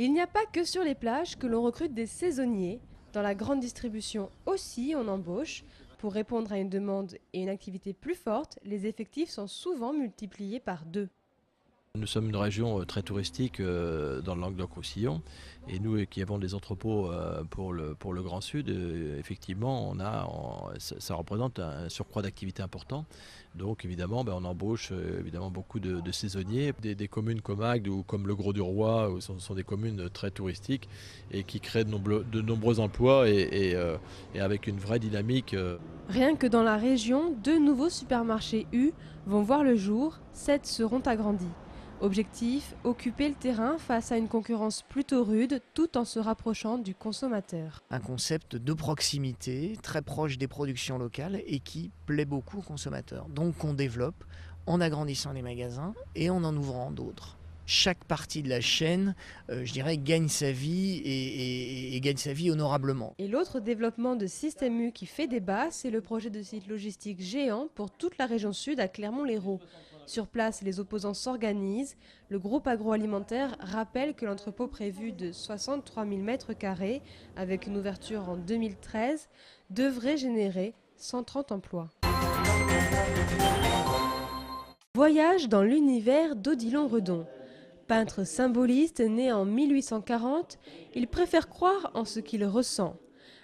Il n'y a pas que sur les plages que l'on recrute des saisonniers. Dans la grande distribution aussi, on embauche. Pour répondre à une demande et une activité plus forte, les effectifs sont souvent multipliés par 2. Nous sommes une région très touristique dans le Languedoc-Roussillon et nous qui avons des entrepôts pour le Grand Sud, effectivement, ça représente un surcroît d'activité important. Donc évidemment, on embauche évidemment beaucoup de saisonniers. Des communes comme Agde ou comme le Gros-du-Roi sont des communes très touristiques et qui créent de nombreux emplois et avec une vraie dynamique. Rien que dans la région, 2 nouveaux supermarchés U vont voir le jour, 7 seront agrandis. Objectif, occuper le terrain face à une concurrence plutôt rude tout en se rapprochant du consommateur. Un concept de proximité, très proche des productions locales et qui plaît beaucoup aux consommateurs. Donc on développe en agrandissant les magasins et en ouvrant d'autres. Chaque partie de la chaîne, je dirais, gagne sa vie et gagne sa vie honorablement. Et l'autre développement de Système U qui fait débat, c'est le projet de site logistique géant pour toute la région sud à Clermont-Lérault. Sur place, les opposants s'organisent. Le groupe agroalimentaire rappelle que l'entrepôt prévu de 63 000 m², avec une ouverture en 2013, devrait générer 130 emplois. Voyage dans l'univers d'Odilon Redon. Peintre symboliste né en 1840, il préfère croire en ce qu'il ressent.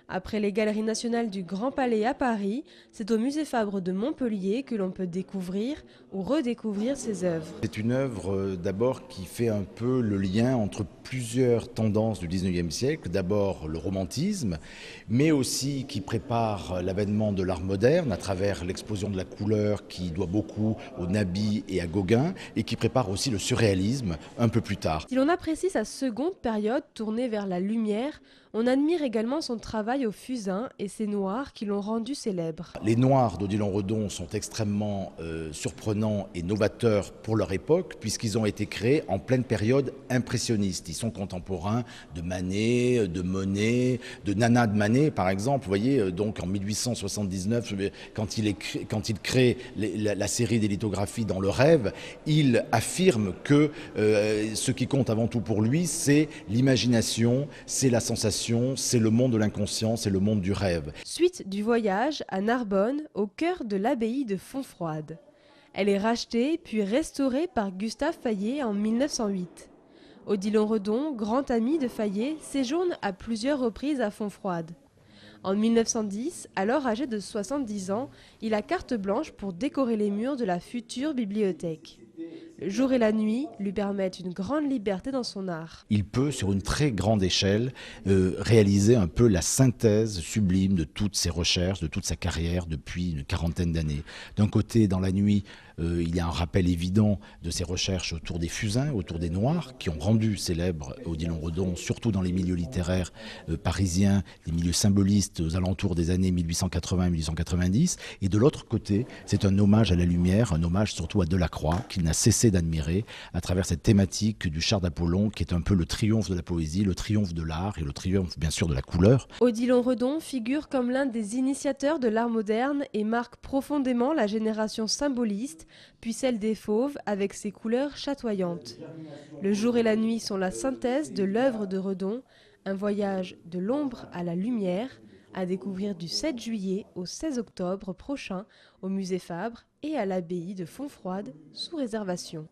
Après les Galeries nationales du Grand Palais à Paris, c'est au Musée Fabre de Montpellier que l'on peut découvrir ou redécouvrir ses œuvres. C'est une œuvre d'abord qui fait un peu le lien entre plusieurs tendances du 19e siècle. D'abord le romantisme, mais aussi qui prépare l'avènement de l'art moderne à travers l'explosion de la couleur qui doit beaucoup au Nabi et à Gauguin et qui prépare aussi le surréalisme un peu plus tard. Si l'on apprécie sa seconde période tournée vers la lumière, on admire également son travail au fusain et ses noirs qui l'ont rendu célèbre. Les noirs d'Odilon Redon sont extrêmement surprenants et novateurs pour leur époque puisqu'ils ont été créés en pleine période impressionniste. Ils sont contemporains de Manet, de Monet, de Nana de Manet par exemple. Vous voyez, donc en 1879, quand il crée la série des lithographies dans le rêve, il affirme que ce qui compte avant tout pour lui, c'est l'imagination, c'est la sensation, c'est le monde de l'inconscient, c'est le monde du rêve. Suite du voyage à Narbonne, au cœur de l'abbaye de Fontfroide. Elle est rachetée puis restaurée par Gustave Fayet en 1908. Odilon Redon, grand ami de Fayet, séjourne à plusieurs reprises à Fontfroide. En 1910, alors âgé de 70 ans, il a carte blanche pour décorer les murs de la future bibliothèque. Le jour et la nuit lui permettent une grande liberté dans son art. Il peut, sur une très grande échelle, réaliser un peu la synthèse sublime de toutes ses recherches, de toute sa carrière depuis une quarantaine d'années. D'un côté, dans la nuit, il y a un rappel évident de ses recherches autour des fusains, autour des noirs, qui ont rendu célèbre Odilon Redon, surtout dans les milieux littéraires parisiens, les milieux symbolistes aux alentours des années 1880-1890. Et de l'autre côté, c'est un hommage à la lumière, un hommage surtout à Delacroix, qu'il n'a cessé d'admirer à travers cette thématique du char d'Apollon, qui est un peu le triomphe de la poésie, le triomphe de l'art et le triomphe bien sûr de la couleur. Odilon Redon figure comme l'un des initiateurs de l'art moderne et marque profondément la génération symboliste, puis celle des fauves avec ses couleurs chatoyantes. Le jour et la nuit sont la synthèse de l'œuvre de Redon, un voyage de l'ombre à la lumière, à découvrir du 7 juillet au 16 octobre prochain au Musée Fabre et à l'abbaye de Fontfroide sous réservation.